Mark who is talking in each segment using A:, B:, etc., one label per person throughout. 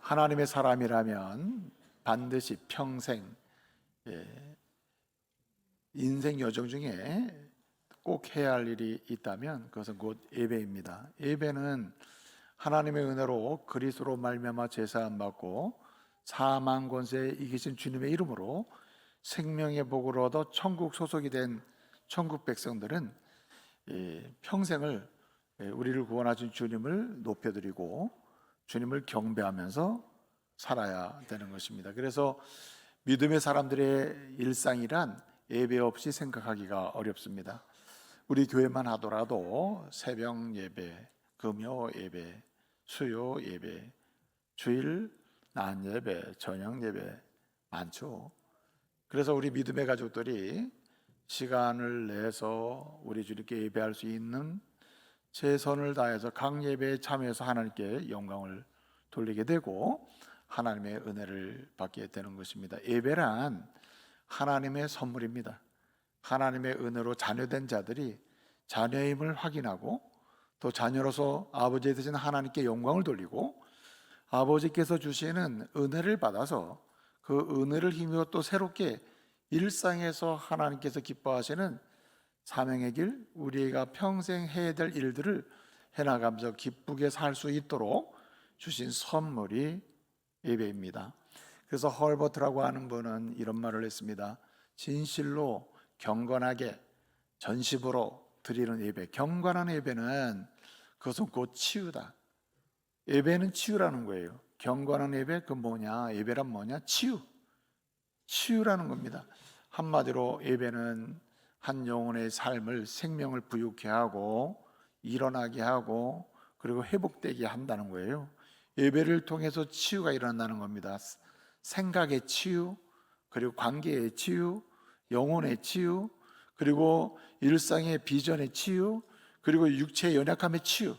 A: 하나님의 사람이라면 반드시 평생 인생 여정 중에 꼭 해야 할 일이 있다면 그것은 곧 예배입니다. 예배는 하나님의 은혜로 그리스도로 말미암아 제사함 받고 사망 권세에 이기신 주님의 이름으로 생명의 복을 얻어 천국 소속이 된 천국 백성들은 평생을 우리를 구원하신 주님을 높여드리고 주님을 경배하면서 살아야 되는 것입니다. 그래서 믿음의 사람들의 일상이란 예배 없이 생각하기가 어렵습니다. 우리 교회만 하더라도 새벽 예배, 금요 예배, 수요 예배, 주일 낮 예배, 저녁 예배 많죠. 그래서 우리 믿음의 가족들이 시간을 내서 우리 주님께 예배할 수 있는 최선을 다해서 각 예배에 참여해서 하나님께 영광을 돌리게 되고 하나님의 은혜를 받게 되는 것입니다. 예배란 하나님의 선물입니다. 하나님의 은혜로 자녀된 자들이 자녀임을 확인하고 또 자녀로서 아버지 되신 하나님께 영광을 돌리고 아버지께서 주시는 은혜를 받아서 그 은혜를 힘입어 또 새롭게 일상에서 하나님께서 기뻐하시는 사명의 길, 우리가 평생 해야 될 일들을 해나가면서 기쁘게 살 수 있도록 주신 선물이 예배입니다. 그래서 헐버트라고 하는 분은 이런 말을 했습니다. 진실로 경건하게 전심으로 드리는 예배, 경건한 예배는 그것은 곧 치유다. 예배는 치유라는 거예요. 경건한 예배, 그 뭐냐? 예배란 뭐냐? 치유라는 겁니다. 한마디로 예배는 한 영혼의 삶을 생명을 부유케 하고 일어나게 하고 그리고 회복되게 한다는 거예요. 예배를 통해서 치유가 일어난다는 겁니다. 생각의 치유, 그리고 관계의 치유, 영혼의 치유, 그리고 일상의 비전의 치유, 그리고 육체의 연약함의 치유.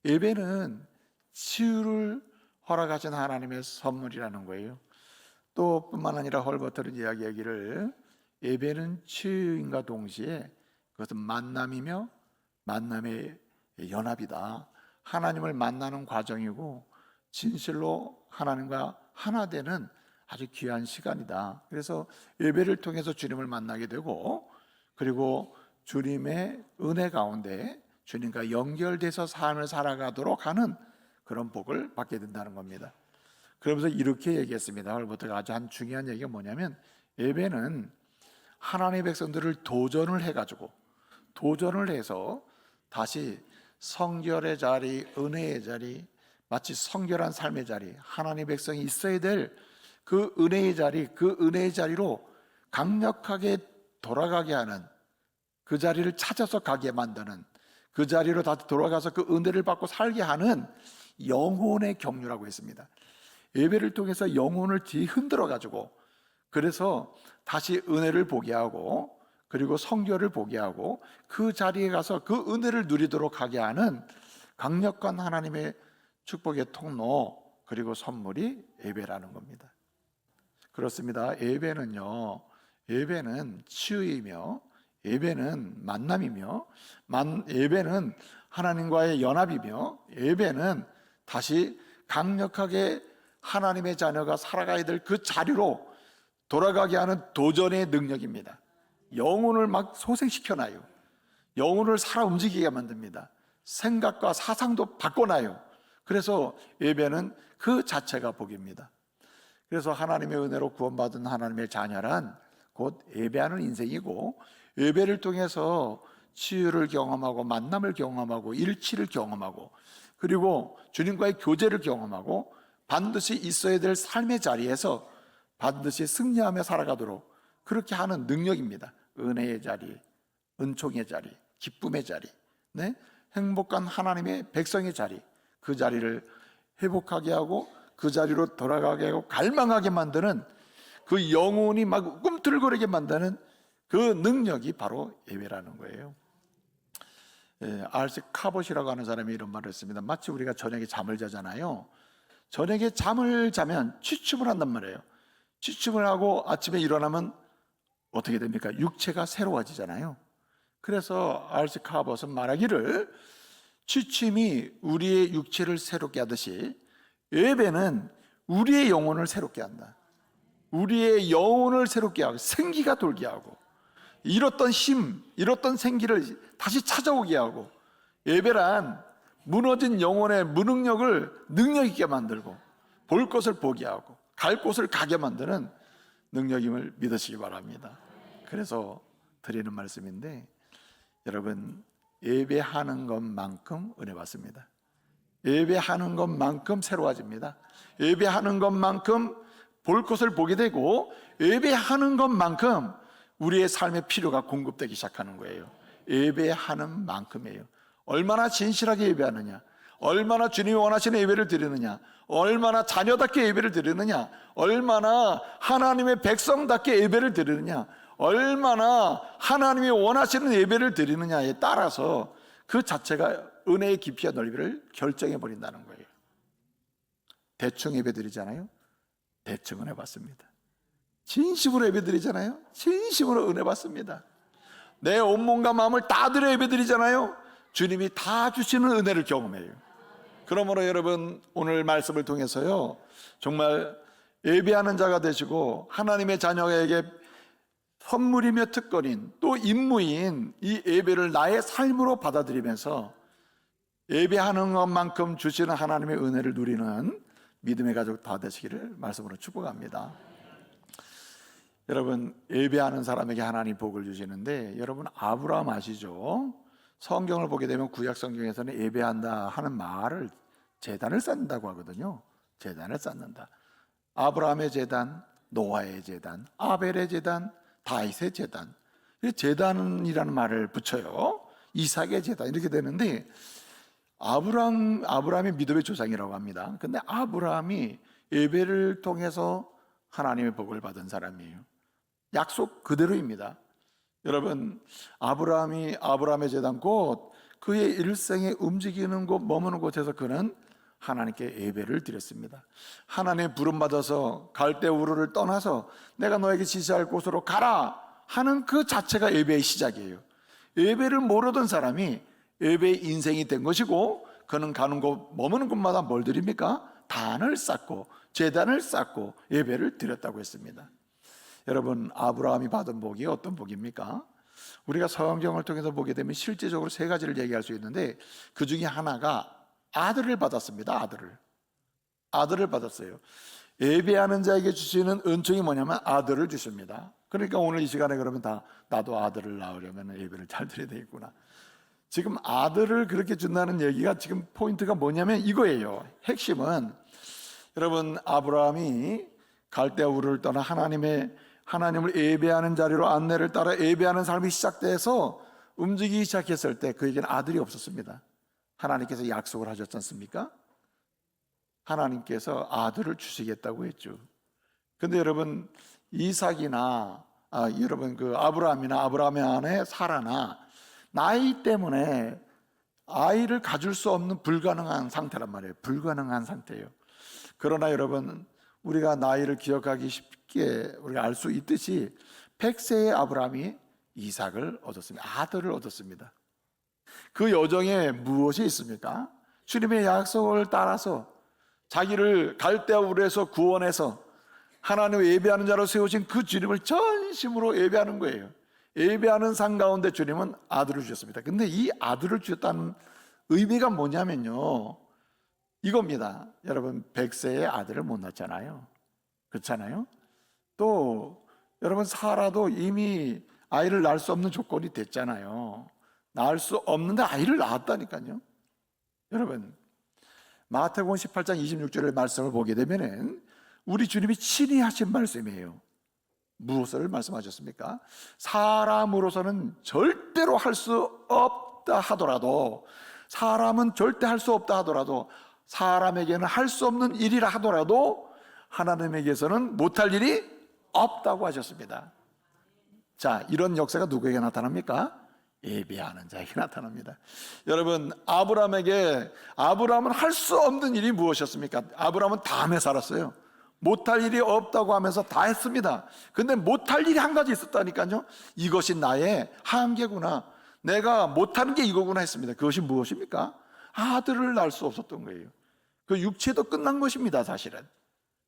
A: 예배는 치유를 허락하신 하나님의 선물이라는 거예요. 또 뿐만 아니라 헐버트는 이야기하기를 예배는 치유인과 동시에 그것은 만남이며 만남의 연합이다. 하나님을 만나는 과정이고 진실로 하나님과 하나 되는 아주 귀한 시간이다. 그래서 예배를 통해서 주님을 만나게 되고 그리고 주님의 은혜 가운데 주님과 연결돼서 삶을 살아가도록 하는 그런 복을 받게 된다는 겁니다. 그러면서 이렇게 얘기했습니다. 헐버트가 아주 한 중요한 얘기가 뭐냐면 예배는 하나님의 백성들을 도전을 해서 다시 성결의 자리, 은혜의 자리, 마치 성결한 삶의 자리, 하나님의 백성이 있어야 될 그 은혜의 자리, 그 은혜의 자리로 강력하게 돌아가게 하는, 그 자리를 찾아서 가게 만드는, 그 자리로 다시 돌아가서 그 은혜를 받고 살게 하는 영혼의 경륜이라고 했습니다. 예배를 통해서 영혼을 뒤흔들어 가지고 그래서 다시 은혜를 보게 하고 그리고 성결을 보게 하고 그 자리에 가서 그 은혜를 누리도록 하게 하는 강력한 하나님의 축복의 통로 그리고 선물이 예배라는 겁니다. 그렇습니다. 예배는요, 예배는 치유이며 예배는 만남이며 예배는 하나님과의 연합이며 예배는 다시 강력하게 하나님의 자녀가 살아가야 될 그 자리로 돌아가게 하는 도전의 능력입니다. 영혼을 막 소생시켜놔요. 영혼을 살아 움직이게 만듭니다. 생각과 사상도 바꿔놔요. 그래서 예배는 그 자체가 복입니다. 그래서 하나님의 은혜로 구원받은 하나님의 자녀란 곧 예배하는 인생이고 예배를 통해서 치유를 경험하고 만남을 경험하고 일치를 경험하고 그리고 주님과의 교제를 경험하고 반드시 있어야 될 삶의 자리에서 반드시 승리하며 살아가도록 그렇게 하는 능력입니다. 은혜의 자리, 은총의 자리, 기쁨의 자리, 행복한 하나님의 백성의 자리, 그 자리를 회복하게 하고 그 자리로 돌아가게 하고 갈망하게 만드는 그 영혼이 막 꿈틀거리게 만드는 그 능력이 바로 예배라는 거예요. R.C. 카봇이라고 하는 사람이 이런 말을 했습니다. 마치 우리가 저녁에 잠을 자잖아요. 저녁에 잠을 자면 취침을 한단 말이에요. 취침을 하고 아침에 일어나면 어떻게 됩니까? 육체가 새로워지잖아요. 그래서 R.C. 카봇은 말하기를 취침이 우리의 육체를 새롭게 하듯이 예배는 우리의 영혼을 새롭게 한다. 우리의 영혼을 새롭게 하고 생기가 돌게 하고 잃었던 힘, 잃었던 생기를 다시 찾아오게 하고 예배란 무너진 영혼의 무능력을 능력 있게 만들고 볼 것을 보게 하고 갈 곳을 가게 만드는 능력임을 믿으시기 바랍니다. 그래서 드리는 말씀인데 여러분 예배하는 것만큼 은혜 받습니다. 예배하는 것만큼 새로워집니다. 예배하는 것만큼 볼 것을 보게 되고 예배하는 것만큼 우리의 삶의 필요가 공급되기 시작하는 거예요. 예배하는 만큼이에요. 얼마나 진실하게 예배하느냐, 얼마나 주님이 원하시는 예배를 드리느냐, 얼마나 자녀답게 예배를 드리느냐, 얼마나 하나님의 백성답게 예배를 드리느냐, 얼마나 하나님이 원하시는 예배를 드리느냐에 따라서 그 자체가 은혜의 깊이와 넓이를 결정해 버린다는 거예요. 대충 예배 드리잖아요. 대충 은혜 받습니다. 진심으로 예배 드리잖아요. 진심으로 은혜 받습니다. 내 온몸과 마음을 다 드려 예배 드리잖아요. 주님이 다 주시는 은혜를 경험해요. 그러므로 여러분 오늘 말씀을 통해서요 정말 예배하는 자가 되시고 하나님의 자녀에게 선물이며 특권인 또 임무인 이 예배를 나의 삶으로 받아들이면서 예배하는 것만큼 주시는 하나님의 은혜를 누리는 믿음의 가족 다 되시기를 말씀으로 축복합니다. 여러분 예배하는 사람에게 하나님 복을 주시는데 여러분 아브라함 아시죠? 성경을 보게 되면 구약 성경에서는 예배한다 하는 말을 제단을 쌓는다고 하거든요. 제단을 쌓는다. 아브라함의 제단, 노아의 제단, 아벨의 제단, 다윗의 제단. 제단이라는 말을 붙여요. 이삭의 제단 이렇게 되는데 아브라함이 믿음의 조상이라고 합니다. 근데 아브라함이 예배를 통해서 하나님의 복을 받은 사람이에요. 약속 그대로입니다. 여러분 아브라함의 제단 곧 그의 일생에 움직이는 곳 머무는 곳에서 그는 하나님께 예배를 드렸습니다. 하나님의 부름 받아서 갈대 우르를 떠나서 내가 너에게 지시할 곳으로 가라 하는 그 자체가 예배의 시작이에요. 예배를 모르던 사람이 예배의 인생이 된 것이고 그는 가는 곳 머무는 곳마다 뭘 드립니까? 단을 쌓고 제단을 쌓고 예배를 드렸다고 했습니다. 여러분 아브라함이 받은 복이 어떤 복입니까? 우리가 성경을 통해서 보게 되면 실제적으로 세 가지를 얘기할 수 있는데 그 중에 하나가 아들을 받았습니다. 아들을 받았어요. 예배하는 자에게 주시는 은총이 뭐냐면 아들을 주십니다. 그러니까 오늘 이 시간에 그러면 다 나도 아들을 낳으려면 예배를 잘 드려야 되겠구나. 지금 아들을 그렇게 준다는 얘기가 지금 포인트가 뭐냐면 이거예요. 핵심은 여러분 아브라함이 갈대아 우르를 떠나 하나님을 예배하는 자리로 안내를 따라 예배하는 삶이 시작돼서 움직이기 시작했을 때 그에게는 아들이 없었습니다. 하나님께서 약속을 하셨지 않습니까? 하나님께서 아들을 주시겠다고 했죠. 근데 여러분 이삭이나 여러분 그 아브라함이나 아브라함의 아내 사라나 나이 때문에 아이를 가질 수 없는 불가능한 상태란 말이에요. 불가능한 상태예요. 그러나 여러분 우리가 나이를 기억하기 쉽게 우리가 알 수 있듯이 100세의 아브라함이 이삭을 얻었습니다. 아들을 얻었습니다. 그 여정에 무엇이 있습니까? 주님의 약속을 따라서 자기를 갈대아 우르에서 구원해서 하나님을 예배하는 자로 세우신 그 주님을 전심으로 예배하는 거예요. 예배하는 삶 가운데 주님은 아들을 주셨습니다. 근데 이 아들을 주셨다는 의미가 뭐냐면요 이겁니다. 여러분 100세의 아들을 못 낳잖아요. 그렇잖아요. 또 여러분 사라도 이미 아이를 낳을 수 없는 조건이 됐잖아요. 낳을 수 없는데 아이를 낳았다니까요. 여러분 마태복음 18장 26절의 말씀을 보게 되면은 우리 주님이 친히 하신 말씀이에요. 무엇을 말씀하셨습니까? 사람으로서는 절대로 할 수 없다 하더라도 사람은 절대 할 수 없다 하더라도 사람에게는 할 수 없는 일이라 하더라도 하나님에게서는 못할 일이 없다고 하셨습니다. 자, 이런 역사가 누구에게 나타납니까? 예배하는 자에게 나타납니다. 여러분 아브라함은 할 수 없는 일이 무엇이었습니까? 아브라함은 담에 살았어요. 못할 일이 없다고 하면서 다 했습니다. 근데 못할 일이 한 가지 있었다니까요. 이것이 나의 한계구나, 내가 못하는 게 이거구나 했습니다. 그것이 무엇입니까? 아들을 낳을 수 없었던 거예요. 그 육체도 끝난 것입니다. 사실은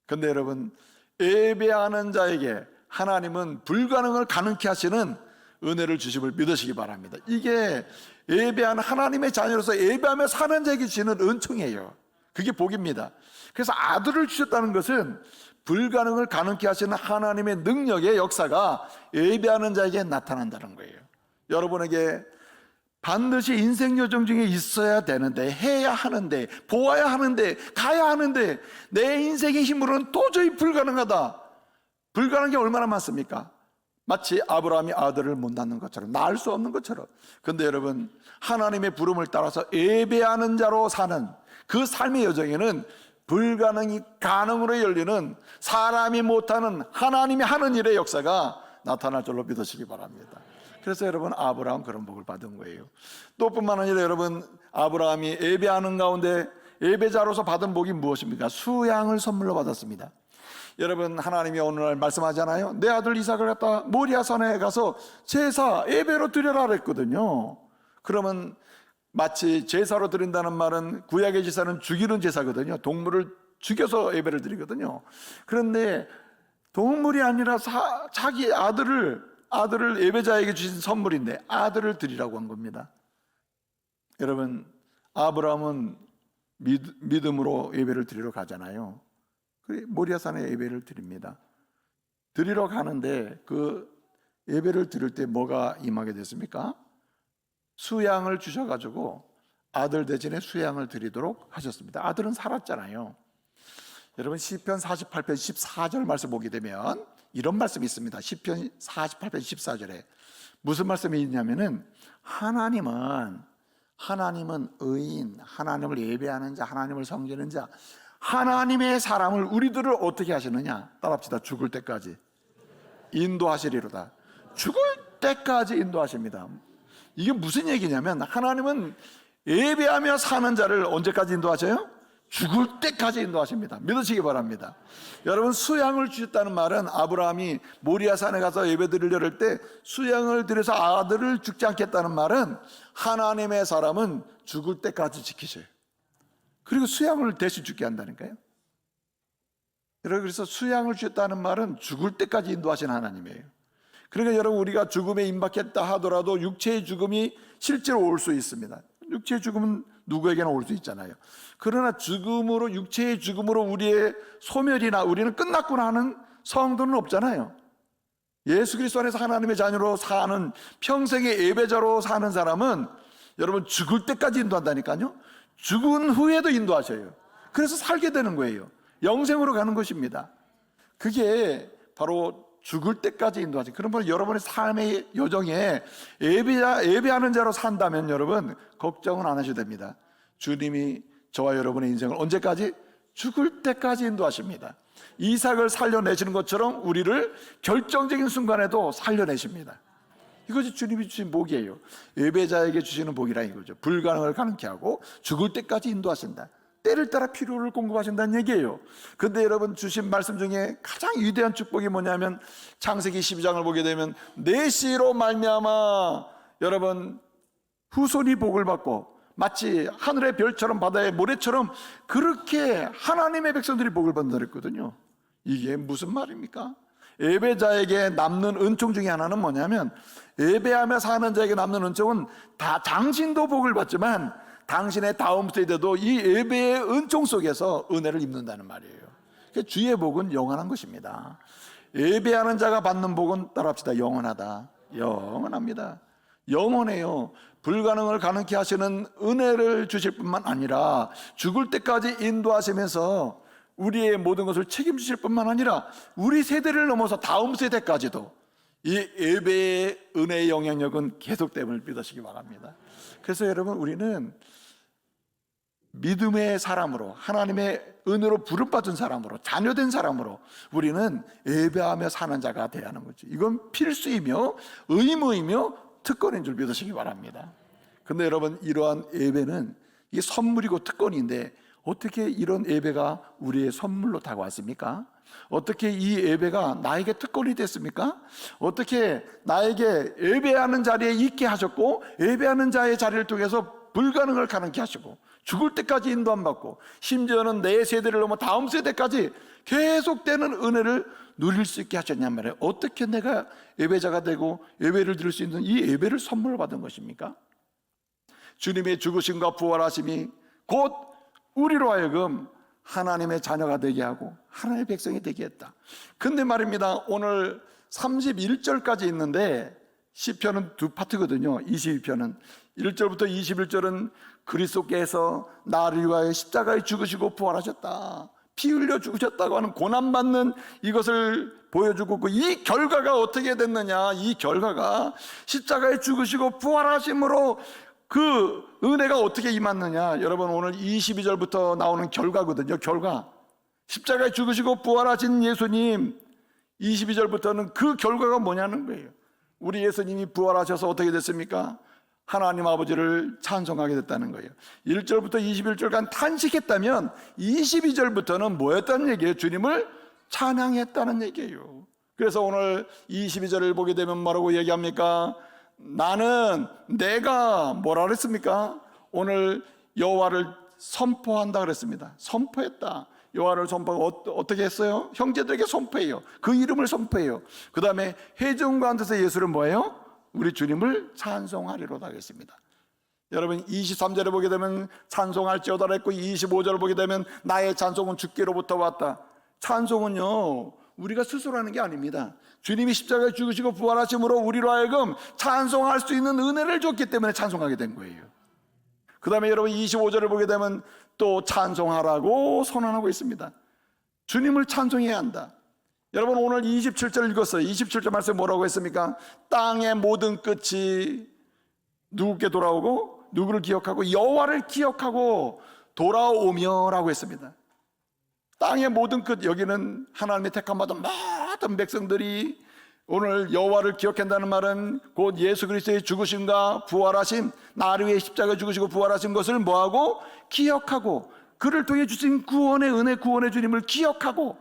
A: 근데 여러분, 예배하는 자에게 하나님은 불가능을 가능케 하시는 은혜를 주심을 믿으시기 바랍니다. 이게 예배하는 하나님의 자녀로서 예배하며 사는 자에게 주시는 은총이에요. 그게 복입니다. 그래서 아들을 주셨다는 것은 불가능을 가능케 하시는 하나님의 능력의 역사가 예배하는 자에게 나타난다는 거예요. 여러분에게 반드시 인생 여정 중에 있어야 되는데, 해야 하는데, 보아야 하는데, 가야 하는데 내 인생의 힘으로는 도저히 불가능하다. 불가능한 게 얼마나 많습니까? 마치 아브라함이 아들을 못 낳는 것처럼, 낳을 수 없는 것처럼. 그런데 여러분, 하나님의 부름을 따라서 예배하는 자로 사는 그 삶의 여정에는 불가능이 가능으로 열리는, 사람이 못하는 하나님이 하는 일의 역사가 나타날 줄로 믿으시기 바랍니다. 그래서 여러분, 아브라함 그런 복을 받은 거예요. 또 뿐만 아니라 여러분, 아브라함이 예배하는 가운데 예배자로서 받은 복이 무엇입니까? 수양을 선물로 받았습니다. 여러분, 하나님이 오늘날 말씀하잖아요. 내 아들 이삭을 갖다 모리아산에 가서 제사 예배로 드려라 그랬거든요. 그러면 마치 제사로 드린다는 말은, 구약의 제사는 죽이는 제사거든요. 동물을 죽여서 예배를 드리거든요. 그런데 동물이 아니라 자기 아들을 예배자에게 주신 선물인데 아들을 드리라고 한 겁니다. 여러분, 아브라함은 믿음으로 예배를 드리러 가잖아요. 모리아산에 예배를 드립니다. 드리러 가는데 그 예배를 드릴 때 뭐가 임하게 됐습니까? 수양을 주셔가지고 아들 대신에 수양을 드리도록 하셨습니다. 아들은 살았잖아요. 여러분, 시편 48편 14절 말씀 보게 되면 이런 말씀이 있습니다. 시편 48편 14절에 무슨 말씀이 있냐면은, 하나님은 의인, 하나님을 예배하는 자, 하나님을 섬기는 자, 하나님의 사람을, 우리들을 어떻게 하시느냐? 따라합시다. 죽을 때까지 인도하시리로다. 죽을 때까지 인도하십니다. 이게 무슨 얘기냐면, 하나님은 예배하며 사는 자를 언제까지 인도하셔요? 죽을 때까지 인도하십니다. 믿으시기 바랍니다. 여러분, 수양을 주셨다는 말은, 아브라함이 모리아산에 가서 예배 드리려 할 때 수양을 드려서 아들을 죽지 않겠다는 말은, 하나님의 사람은 죽을 때까지 지키셔요. 그리고 수양을 대신 죽게 한다니까요. 여러분, 그래서 수양을 주셨다는 말은 죽을 때까지 인도하신 하나님이에요. 그러니까 여러분, 우리가 죽음에 임박했다 하더라도 육체의 죽음이 실제로 올 수 있습니다. 육체의 죽음은 누구에게나 올 수 있잖아요. 그러나 죽음으로, 육체의 죽음으로 우리의 소멸이나 우리는 끝났구나 하는 성도는 없잖아요. 예수 그리스도 안에서 하나님의 자녀로 사는, 평생의 예배자로 사는 사람은 여러분, 죽을 때까지 인도한다니까요. 죽은 후에도 인도하셔요. 그래서 살게 되는 거예요. 영생으로 가는 것입니다. 그게 바로 죽을 때까지 인도하죠. 그러면 여러분의 삶의 여정에 예배하는 자로 산다면 여러분, 걱정은 안 하셔도 됩니다. 주님이 저와 여러분의 인생을 언제까지? 죽을 때까지 인도하십니다. 이삭을 살려내시는 것처럼 우리를 결정적인 순간에도 살려내십니다. 이것이 주님이 주신 복이에요. 예배자에게 주시는 복이라 이거죠. 불가능을 가능케 하고 죽을 때까지 인도하신다. 때를 따라 필요를 공급하신다는 얘기예요. 그런데 여러분, 주신 말씀 중에 가장 위대한 축복이 뭐냐면, 창세기 12장을 보게 되면 내 씨로 말미암아 여러분 후손이 복을 받고, 마치 하늘의 별처럼 바다의 모래처럼 그렇게 하나님의 백성들이 복을 받는다 그랬거든요. 이게 무슨 말입니까? 예배자에게 남는 은총 중에 하나는 뭐냐면, 예배하며 사는 자에게 남는 은총은 다 당신도 복을 받지만 당신의 다음 세대도 이 예배의 은총 속에서 은혜를 입는다는 말이에요. 주의 복은 영원한 것입니다. 예배하는 자가 받는 복은, 따라합시다, 영원하다. 영원합니다. 영원해요. 불가능을 가능케 하시는 은혜를 주실 뿐만 아니라 죽을 때까지 인도하시면서 우리의 모든 것을 책임지실 뿐만 아니라 우리 세대를 넘어서 다음 세대까지도 이 예배의 은혜의 영향력은 계속됨을 믿으시기 바랍니다. 그래서 여러분, 우리는 믿음의 사람으로, 하나님의 은혜로 부름받은 사람으로, 자녀된 사람으로 우리는 예배하며 사는 자가 되어야 하는 거죠. 이건 필수이며 의무이며 특권인 줄 믿으시기 바랍니다. 근데 여러분, 이러한 예배는 이게 선물이고 특권인데 어떻게 이런 예배가 우리의 선물로 다가왔습니까? 어떻게 이 예배가 나에게 특권이 됐습니까? 어떻게 나에게 예배하는 자리에 있게 하셨고, 예배하는 자의 자리를 통해서 불가능을 가능케 하시고, 죽을 때까지 인도 안 받고, 심지어는 내 세대를 넘어 다음 세대까지 계속되는 은혜를 누릴 수 있게 하셨냔 말이에요. 어떻게 내가 예배자가 되고 예배를 드릴 수 있는 이 예배를 선물을 받은 것입니까? 주님의 죽으심과 부활하심이 곧 우리로 하여금 하나님의 자녀가 되게 하고 하나님의 백성이 되게 했다. 근데 말입니다, 오늘 31절까지 있는데 시편은 두 파트거든요. 22편은 1절부터 21절은 그리스도께서 나를 위하여 십자가에 죽으시고 부활하셨다, 피 흘려 죽으셨다고 하는 고난받는 이것을 보여주고, 이 결과가 어떻게 됐느냐, 이 결과가 십자가에 죽으시고 부활하심으로 그 은혜가 어떻게 임했느냐, 여러분 오늘 22절부터 나오는 결과거든요. 결과, 십자가에 죽으시고 부활하신 예수님, 22절부터는 그 결과가 뭐냐는 거예요. 우리 예수님이 부활하셔서 어떻게 됐습니까? 하나님 아버지를 찬송하게 됐다는 거예요. 1절부터 21절간 탄식했다면 22절부터는 뭐였다는 얘기예요? 주님을 찬양했다는 얘기예요. 그래서 오늘 22절을 보게 되면 뭐라고 얘기합니까? 나는, 내가 뭐라 그랬습니까? 오늘 여호와를 선포한다 그랬습니다. 선포했다. 여호와를 선포하고 어떻게 했어요? 형제들에게 선포해요. 그 이름을 선포해요. 그 다음에 회중 가운데서 예수를 뭐예요? 우리 주님을 찬송하리로다 하겠습니다. 여러분 23절에 보게 되면 찬송할지어다 했고, 25절을 보게 되면 나의 찬송은 주께로부터 왔다. 찬송은요 우리가 스스로 하는 게 아닙니다. 주님이 십자가에 죽으시고 부활하심으로 우리로 하여금 찬송할 수 있는 은혜를 줬기 때문에 찬송하게 된 거예요. 그 다음에 여러분 25절을 보게 되면 또 찬송하라고 선언하고 있습니다. 주님을 찬송해야 한다. 여러분 오늘 27절 읽었어요. 27절 말씀 뭐라고 했습니까? 땅의 모든 끝이 누구께 돌아오고 누구를 기억하고 여호와를 기억하고 돌아오며 라고 했습니다. 땅의 모든 끝, 여기는 하나님의 택함받은 모든 백성들이 오늘 여호와를 기억한다는 말은 곧 예수 그리스도의 죽으심과 부활하심, 나를 위해 십자가에 죽으시고 부활하신 것을 뭐하고? 기억하고, 그를 통해 주신 구원의 은혜, 구원의 주님을 기억하고,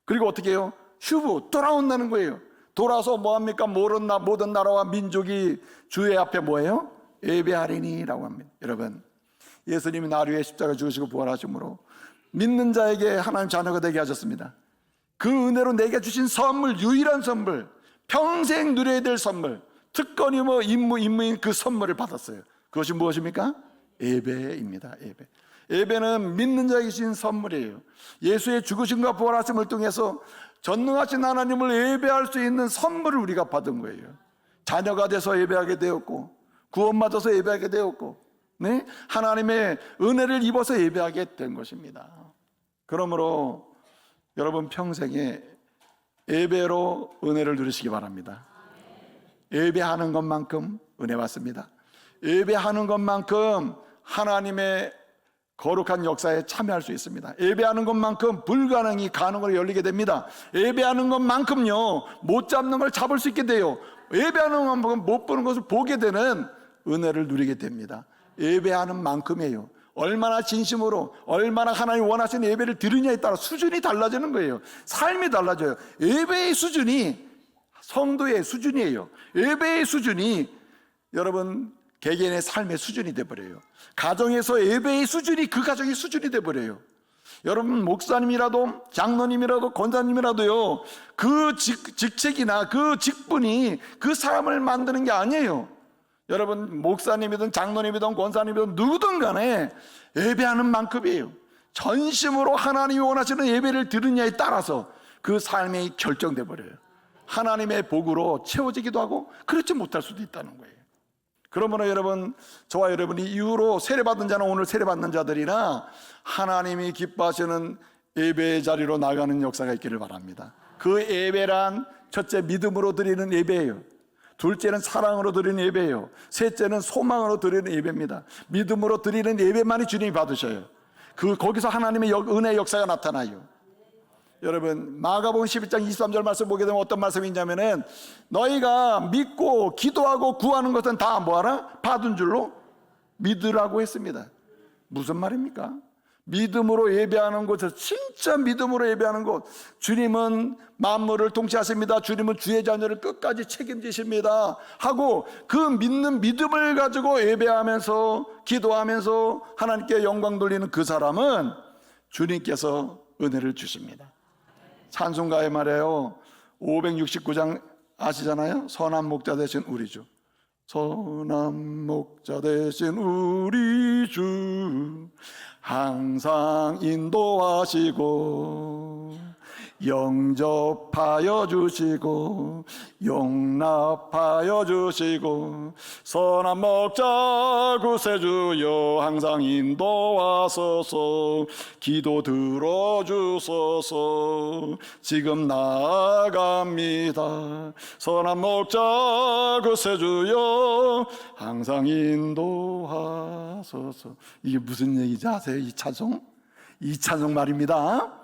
A: 그리고 어떻게 해요? 휴부, 돌아온다는 거예요. 돌아서 뭐합니까? 모든 나라와 민족이 주의 앞에 뭐예요? 예배하리니 라고 합니다. 여러분 예수님이 나를 위해 십자가에 죽으시고 부활하심으로 믿는 자에게 하나님 자녀가 되게 하셨습니다. 그 은혜로 내게 주신 선물, 유일한 선물, 평생 누려야 될 선물, 특권이 뭐 임무인 그 선물을 받았어요. 그것이 무엇입니까? 예배입니다. 예배. 예배는 믿는 자에게 주신 선물이에요. 예수의 죽으심과 부활하심을 통해서 전능하신 하나님을 예배할 수 있는 선물을 우리가 받은 거예요. 자녀가 돼서 예배하게 되었고, 구원받아서 예배하게 되었고, 네? 하나님의 은혜를 입어서 예배하게 된 것입니다. 그러므로 여러분 평생에 예배로 은혜를 누리시기 바랍니다. 예배하는 것만큼 은혜 받습니다. 예배하는 것만큼 하나님의 거룩한 역사에 참여할 수 있습니다. 예배하는 것만큼 불가능이 가능으로 열리게 됩니다. 예배하는 것만큼요 못 잡는 걸 잡을 수 있게 돼요. 예배하는 것만큼 못 보는 것을 보게 되는 은혜를 누리게 됩니다. 예배하는 만큼이에요. 얼마나 진심으로, 얼마나 하나님 원하시는 예배를 드리냐에 따라 수준이 달라지는 거예요. 삶이 달라져요. 예배의 수준이 성도의 수준이에요. 예배의 수준이 여러분 개개인의 삶의 수준이 돼버려요. 가정에서 예배의 수준이 그 가정의 수준이 돼버려요. 여러분 목사님이라도 장로님이라도 권사님이라도요 그 직책이나 그 직분이 그 사람을 만드는 게 아니에요. 여러분 목사님이든 장로님이든 권사님이든 누구든 간에 예배하는 만큼이에요. 전심으로 하나님이 원하시는 예배를 드리느냐에 따라서 그 삶이 결정돼 버려요. 하나님의 복으로 채워지기도 하고 그렇지 못할 수도 있다는 거예요. 그러므로 여러분, 저와 여러분이 이후로 세례받은 자는 오늘 세례받는 자들이나 하나님이 기뻐하시는 예배의 자리로 나가는 역사가 있기를 바랍니다. 그 예배란 첫째 믿음으로 드리는 예배예요. 둘째는 사랑으로 드리는 예배예요. 셋째는 소망으로 드리는 예배입니다. 믿음으로 드리는 예배만이 주님이 받으셔요. 거기서 하나님의 은혜의 역사가 나타나요. 여러분 마가복음 11장 23절 말씀 보게 되면 어떤 말씀이 있냐면은 너희가 믿고 기도하고 구하는 것은 다 뭐하라? 받은 줄로 믿으라고 했습니다. 무슨 말입니까?
B: 믿음으로 예배하는 곳에서, 진짜 믿음으로 예배하는 곳, 주님은 만물을 통치하십니다, 주님은 주의 자녀를 끝까지 책임지십니다 하고 그 믿는 믿음을 가지고 예배하면서 기도하면서 하나님께 영광 돌리는 그 사람은 주님께서 은혜를 주십니다. 찬송가에 말이에요, 569장 아시잖아요? 선한 목자 되신 우리 주, 선한 목자 되신 우리 주, 항상 인도하시고 영접하여 주시고 용납하여 주시고, 선한 목자 구세주여 항상 인도하소서, 기도 들어주소서, 지금 나아갑니다. 선한 목자 구세주여 항상 인도하소서. 이게 무슨 얘기인지 아세요? 이 찬송 말입니다.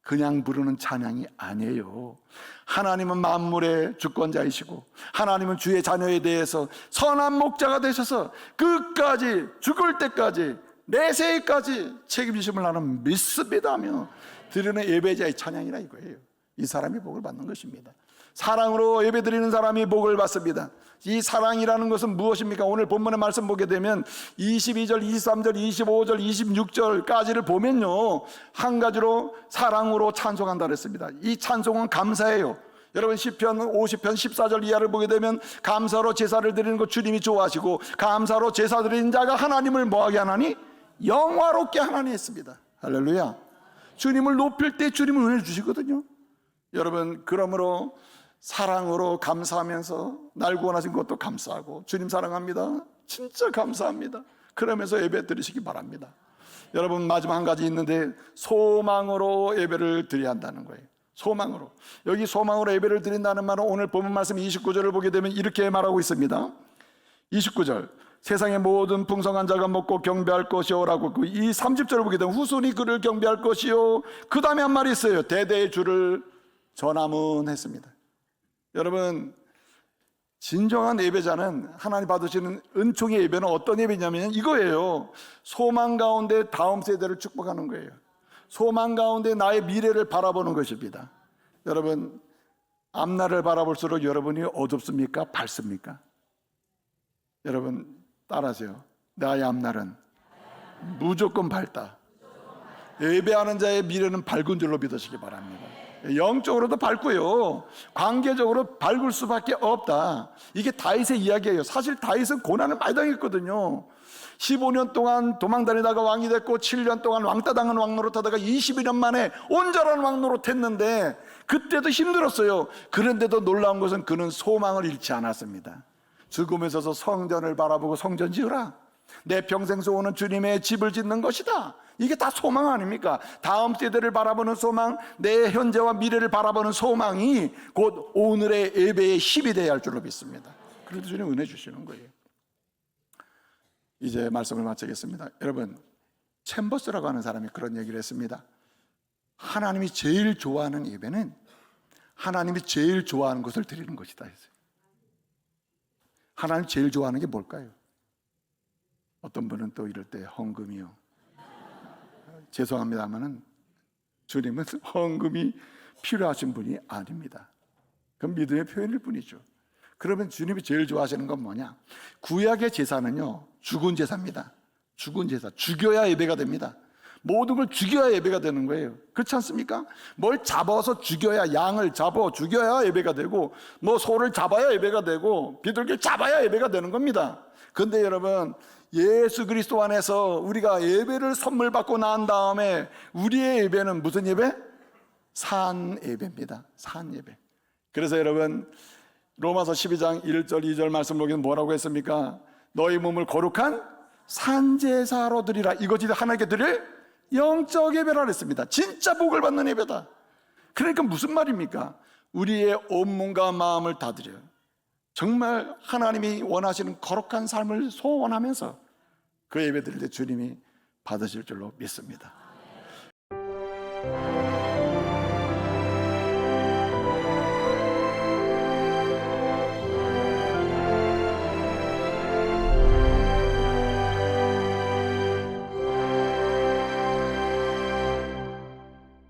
B: 그냥 부르는 찬양이 아니에요. 하나님은 만물의 주권자이시고 하나님은 주의 자녀에 대해서 선한 목자가 되셔서 끝까지, 죽을 때까지, 내세까지 책임지심을 나는 믿습니다며 드리는 예배자의 찬양이라 이거예요. 이 사람이 복을 받는 것입니다. 사랑으로 예배드리는 사람이 복을 받습니다. 이 사랑이라는 것은 무엇입니까? 오늘 본문의 말씀 보게 되면 22절, 23절, 25절, 26절까지를 보면요, 한 가지로 사랑으로 찬송한다 그랬습니다. 이 찬송은 감사예요. 여러분 시편 50편 14절 이하를 보게 되면 감사로 제사를 드리는 것 주님이 좋아하시고, 감사로 제사 드리는 자가 하나님을 뭐하게 하나니? 영화롭게 하나니 했습니다. 할렐루야. 주님을 높일 때 주님은 은혜를 주시거든요. 여러분, 그러므로 사랑으로 감사하면서 날 구원하신 것도 감사하고, 주님 사랑합니다, 진짜 감사합니다, 그러면서 예배 드리시기 바랍니다. 여러분, 마지막 한 가지 있는데, 소망으로 예배를 드려야 한다는 거예요. 소망으로. 여기 소망으로 예배를 드린다는 말은 오늘 본문 말씀 29절을 보게 되면 이렇게 말하고 있습니다. 29절, 세상의 모든 풍성한 자가 먹고 경배할 것이요 라고, 이 30절을 보게 되면 후손이 그를 경배할 것이요, 그 다음에 한 말이 있어요. 대대의 주를 전함은 했습니다. 여러분, 진정한 예배자는, 하나님 받으시는 은총의 예배는 어떤 예배냐면 이거예요. 소망 가운데 다음 세대를 축복하는 거예요. 소망 가운데 나의 미래를 바라보는 것입니다. 여러분, 앞날을 바라볼수록 여러분이 어둡습니까? 밝습니까? 여러분 따라하세요. 나의 앞날은 무조건 밝다. 예배하는 자의 미래는 밝은 줄로 믿으시기 바랍니다. 영적으로도 밝고요, 관계적으로 밝을 수밖에 없다. 이게 다윗의 이야기예요. 사실 다윗은 고난을 많이 당했거든요. 15년 동안 도망다니다가 왕이 됐고, 7년 동안 왕따 당한 왕노릇하다가 22년 만에 온전한 왕노릇했는데 그때도 힘들었어요. 그런데도 놀라운 것은 그는 소망을 잃지 않았습니다. 죽음에 서서 성전을 바라보고 성전 지으라, 내 평생 소원은 주님의 집을 짓는 것이다. 이게 다 소망 아닙니까? 다음 세대를 바라보는 소망, 내 현재와 미래를 바라보는 소망이 곧 오늘의 예배의 힘이 되어야 할 줄로 믿습니다. 그래도 주님 은혜 주시는 거예요. 이제 말씀을 마치겠습니다. 여러분, 챔버스라고 하는 사람이 그런 얘기를 했습니다. 하나님이 제일 좋아하는 예배는 하나님이 제일 좋아하는 것을 드리는 것이다 했어요. 하나님 제일 좋아하는 게 뭘까요? 어떤 분은 또 이럴 때 헌금이요. 죄송합니다만은 주님은 헌금이 필요하신 분이 아닙니다. 그건 믿음의 표현일 뿐이죠. 그러면 주님이 제일 좋아하시는 건 뭐냐? 구약의 제사는요, 죽은 제사입니다. 죽은 제사, 죽여야 예배가 됩니다. 모든 걸 죽여야 예배가 되는 거예요. 그렇지 않습니까? 뭘 잡아서 죽여야, 양을 잡아 죽여야 예배가 되고, 뭐 소를 잡아야 예배가 되고, 비둘기를 잡아야 예배가 되는 겁니다. 그런데 여러분, 예수 그리스도 안에서 우리가 예배를 선물 받고 난 다음에 우리의 예배는 무슨 예배? 산 예배입니다. 산 예배. 그래서 여러분, 로마서 12장 1절 2절 말씀 보기는 뭐라고 했습니까? 너희 몸을 거룩한 산제사로 드리라. 이것이 하나님께 드릴 영적 예배라 했습니다. 진짜 복을 받는 예배다. 그러니까 무슨 말입니까? 우리의 온 몸과 마음을 다 드려요. 정말 하나님이 원하시는 거룩한 삶을 소원하면서 그 예배 드릴 때 주님이 받으실 줄로 믿습니다.